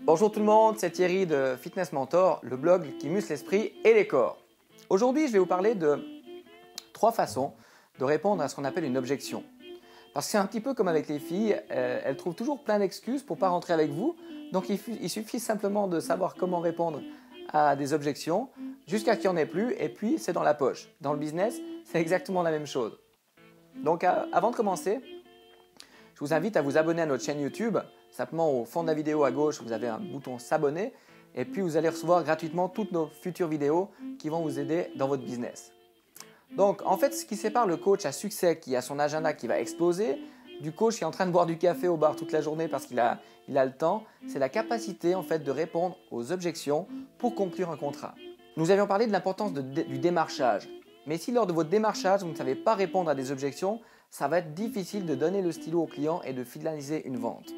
Bonjour tout le monde, c'est Thierry de Fitness Mentor, le blog qui muscle l'esprit et les corps. Aujourd'hui, je vais vous parler de 3 façons de répondre à ce qu'on appelle une objection. Parce que c'est un petit peu comme avec les filles, elles trouvent toujours plein d'excuses pour ne pas rentrer avec vous. Donc il suffit simplement de savoir comment répondre à des objections jusqu'à qu'il n'y en ait plus et puis c'est dans la poche. Dans le business, c'est exactement la même chose. Donc avant de commencer, je vous invite à vous abonner à notre chaîne YouTube. Simplement au fond de la vidéo à gauche, vous avez un bouton s'abonner et puis vous allez recevoir gratuitement toutes nos futures vidéos qui vont vous aider dans votre business. Donc en fait, ce qui sépare le coach à succès qui a son agenda qui va exploser du coach qui est en train de boire du café au bar toute la journée parce qu'il a le temps, c'est la capacité en fait de répondre aux objections pour conclure un contrat. Nous avions parlé de l'importance du démarchage. Mais si lors de votre démarchage, vous ne savez pas répondre à des objections, ça va être difficile de donner le stylo au client et de fidéliser une vente.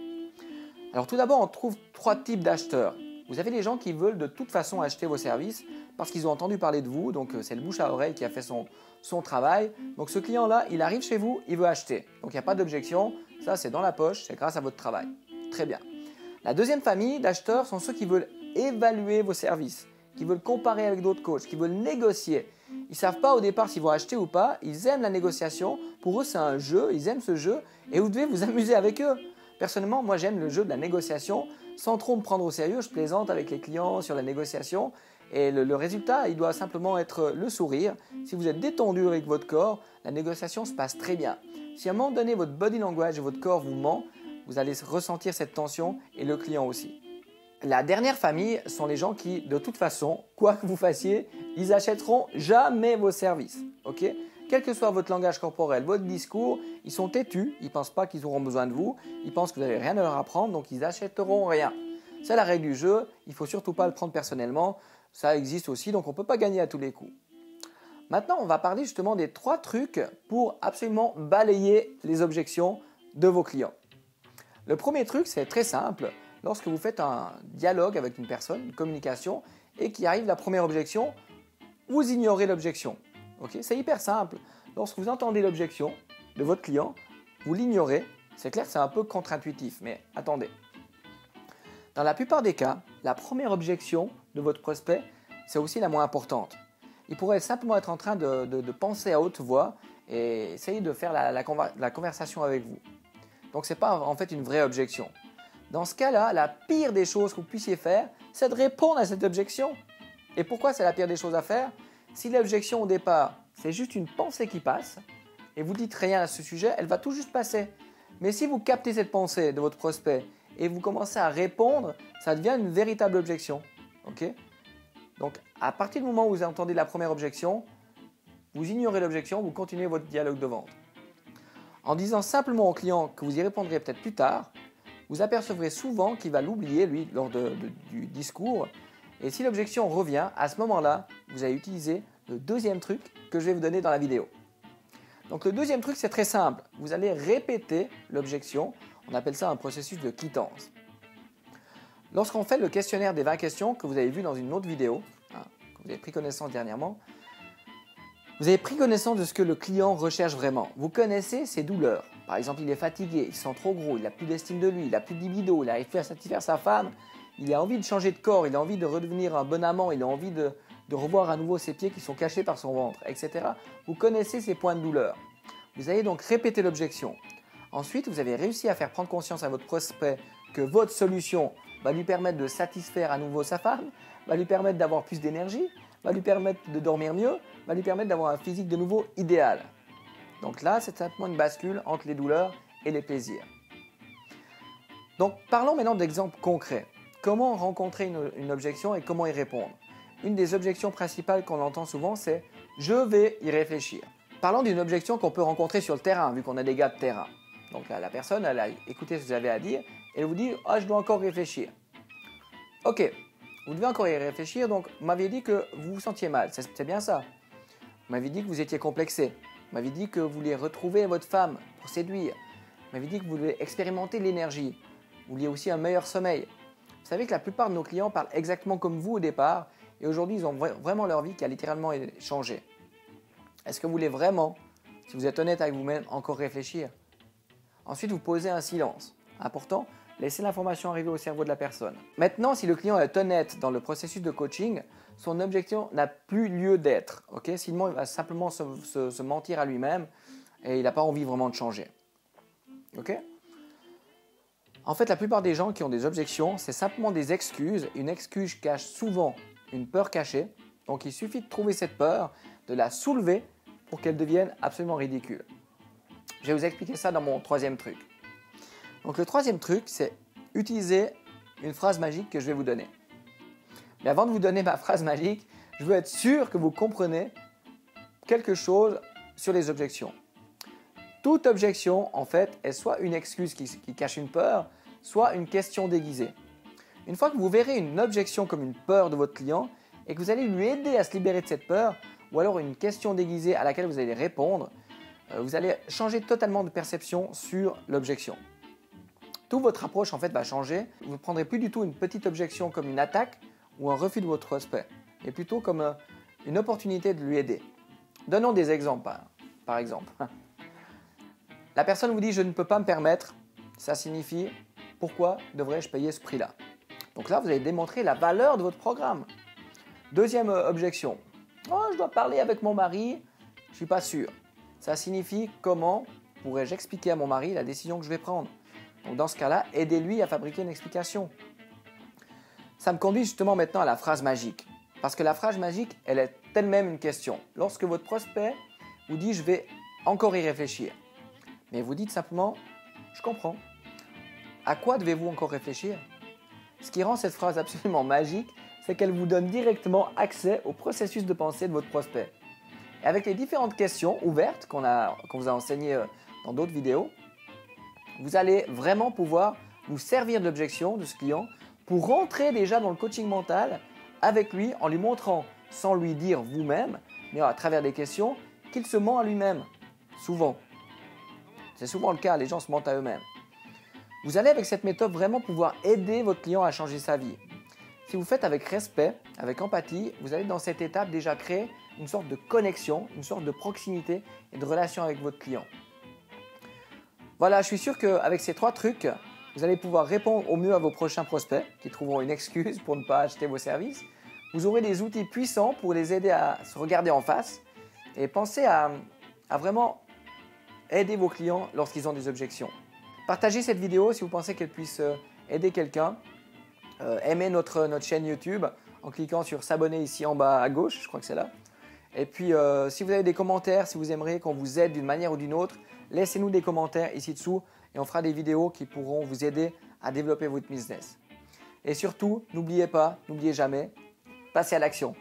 Alors tout d'abord, on trouve 3 types d'acheteurs. Vous avez les gens qui veulent de toute façon acheter vos services parce qu'ils ont entendu parler de vous, donc c'est le bouche à oreille qui a fait son travail. Donc ce client-là, il arrive chez vous, il veut acheter. Donc il n'y a pas d'objection, ça c'est dans la poche, c'est grâce à votre travail. Très bien. La deuxième famille d'acheteurs sont ceux qui veulent évaluer vos services, qui veulent comparer avec d'autres coachs, qui veulent négocier. Ils ne savent pas au départ s'ils vont acheter ou pas, ils aiment la négociation, pour eux c'est un jeu, ils aiment ce jeu et vous devez vous amuser avec eux. Personnellement, moi j'aime le jeu de la négociation, sans trop me prendre au sérieux, je plaisante avec les clients sur la négociation et le résultat, il doit simplement être le sourire. Si vous êtes détendu avec votre corps, la négociation se passe très bien. Si à un moment donné votre body language et votre corps vous ment, vous allez ressentir cette tension et le client aussi. La dernière famille sont les gens qui, de toute façon, quoi que vous fassiez, ils achèteront jamais vos services. Ok ? Quel que soit votre langage corporel, votre discours, ils sont têtus, ils ne pensent pas qu'ils auront besoin de vous, ils pensent que vous n'avez rien à leur apprendre, donc ils n'achèteront rien. C'est la règle du jeu, il ne faut surtout pas le prendre personnellement, ça existe aussi, donc on ne peut pas gagner à tous les coups. Maintenant, on va parler justement des 3 trucs pour absolument balayer les objections de vos clients. Le premier truc, c'est très simple. Lorsque vous faites un dialogue avec une personne, une communication, et qu'il arrive la première objection, vous ignorez l'objection. Okay, c'est hyper simple. Lorsque vous entendez l'objection de votre client, vous l'ignorez. C'est clair que c'est un peu contre-intuitif, mais attendez. Dans la plupart des cas, la première objection de votre prospect, c'est aussi la moins importante. Il pourrait simplement être en train de penser à haute voix et essayer de faire la conversation avec vous. Donc ce n'est pas en fait une vraie objection. Dans ce cas-là, la pire des choses que vous puissiez faire, c'est de répondre à cette objection. Et pourquoi c'est la pire des choses à faire ? Si l'objection au départ, c'est juste une pensée qui passe, et vous ne dites rien à ce sujet, elle va tout juste passer. Mais si vous captez cette pensée de votre prospect et vous commencez à répondre, ça devient une véritable objection. Okay ? Donc à partir du moment où vous entendez la première objection, vous ignorez l'objection, vous continuez votre dialogue de vente. En disant simplement au client que vous y répondrez peut-être plus tard, vous apercevrez souvent qu'il va l'oublier, lui, lors du discours. Et si l'objection revient, à ce moment-là, vous allez utiliser le deuxième truc que je vais vous donner dans la vidéo. Donc le deuxième truc, c'est très simple. Vous allez répéter l'objection. On appelle ça un processus de quittance. Lorsqu'on fait le questionnaire des 20 questions que vous avez vu dans une autre vidéo, que vous avez pris connaissance dernièrement, vous avez pris connaissance de ce que le client recherche vraiment. Vous connaissez ses douleurs. Par exemple, il est fatigué, il se sent trop gros, il n'a plus d'estime de lui, il n'a plus de libido, il n'arrive plus à satisfaire sa femme, il a envie de changer de corps, il a envie de redevenir un bon amant, il a envie de revoir à nouveau ses pieds qui sont cachés par son ventre, etc. Vous connaissez ces points de douleur. Vous allez donc répéter l'objection. Ensuite, vous avez réussi à faire prendre conscience à votre prospect que votre solution va lui permettre de satisfaire à nouveau sa femme, va lui permettre d'avoir plus d'énergie, va lui permettre de dormir mieux, va lui permettre d'avoir un physique de nouveau idéal. Donc là, c'est simplement une bascule entre les douleurs et les plaisirs. Donc parlons maintenant d'exemples concrets. Comment rencontrer une objection et comment y répondre ? Une des objections principales qu'on entend souvent, c'est « je vais y réfléchir ». Parlons d'une objection qu'on peut rencontrer sur le terrain, vu qu'on a des gars de terrain. Donc là, la personne, elle a écouté ce que vous avez à dire et elle vous dit « ah, je dois encore réfléchir ». Ok, vous devez encore y réfléchir, donc vous m'aviez dit que vous vous sentiez mal, c'est bien ça. Vous m'aviez dit que vous étiez complexé. Vous m'aviez dit que vous vouliez retrouver votre femme pour séduire. Vous m'aviez dit que vous voulez expérimenter l'énergie. Vous vouliez aussi un meilleur sommeil. Vous savez que la plupart de nos clients parlent exactement comme vous au départ et aujourd'hui, ils ont vraiment leur vie qui a littéralement changé. Est-ce que vous voulez vraiment, si vous êtes honnête avec vous-même, encore réfléchir ? Ensuite, vous posez un silence. Important, laissez l'information arriver au cerveau de la personne. Maintenant, si le client est honnête dans le processus de coaching, son objection n'a plus lieu d'être. Okay? Sinon, il va simplement se mentir à lui-même et il n'a pas envie vraiment de changer. Okay? En fait, la plupart des gens qui ont des objections, c'est simplement des excuses. Une excuse cache souvent une peur cachée. Donc, il suffit de trouver cette peur, de la soulever pour qu'elle devienne absolument ridicule. Je vais vous expliquer ça dans mon troisième truc. Donc, le troisième truc, c'est utiliser une phrase magique que je vais vous donner. Mais avant de vous donner ma phrase magique, je veux être sûr que vous comprenez quelque chose sur les objections. Toute objection, en fait, est soit une excuse qui cache une peur, soit une question déguisée. Une fois que vous verrez une objection comme une peur de votre client et que vous allez lui aider à se libérer de cette peur, ou alors une question déguisée à laquelle vous allez répondre, vous allez changer totalement de perception sur l'objection. Toute votre approche en fait va changer. Vous ne prendrez plus du tout une petite objection comme une attaque ou un refus de votre prospect, mais plutôt comme une opportunité de lui aider. Donnons des exemples. Par exemple, la personne vous dit « je ne peux pas me permettre », ça signifie « pourquoi devrais-je payer ce prix-là » Donc là, vous allez démontrer la valeur de votre programme. Deuxième objection, « oh, je dois parler avec mon mari, je ne suis pas sûr ». Ça signifie « comment pourrais-je expliquer à mon mari la décision que je vais prendre ?» Donc dans ce cas-là, aidez-lui à fabriquer une explication. Ça me conduit justement maintenant à la phrase magique. Parce que la phrase magique, elle est elle-même une question. Lorsque votre prospect vous dit « je vais encore y réfléchir », mais vous dites simplement « je comprends ». À quoi devez-vous encore réfléchir? Ce qui rend cette phrase absolument magique, c'est qu'elle vous donne directement accès au processus de pensée de votre prospect. Et avec les différentes questions ouvertes qu'on vous a enseignées dans d'autres vidéos, vous allez vraiment pouvoir vous servir de l'objection de ce client pour rentrer déjà dans le coaching mental avec lui en lui montrant, sans lui dire vous-même, mais à travers des questions, qu'il se ment à lui-même. Souvent. C'est souvent le cas, les gens se mentent à eux-mêmes. Vous allez avec cette méthode vraiment pouvoir aider votre client à changer sa vie. Si vous faites avec respect, avec empathie, vous allez dans cette étape déjà créer une sorte de connexion, une sorte de proximité et de relation avec votre client. Voilà, je suis sûr qu'avec ces 3 trucs, vous allez pouvoir répondre au mieux à vos prochains prospects qui trouveront une excuse pour ne pas acheter vos services. Vous aurez des outils puissants pour les aider à se regarder en face et pensez à vraiment aider vos clients lorsqu'ils ont des objections. Partagez cette vidéo si vous pensez qu'elle puisse aider quelqu'un. Aimez notre chaîne YouTube en cliquant sur s'abonner ici en bas à gauche, je crois que c'est là. Et puis si vous avez des commentaires, si vous aimeriez qu'on vous aide d'une manière ou d'une autre, laissez-nous des commentaires ici dessous et on fera des vidéos qui pourront vous aider à développer votre business. Et surtout, n'oubliez jamais, passez à l'action.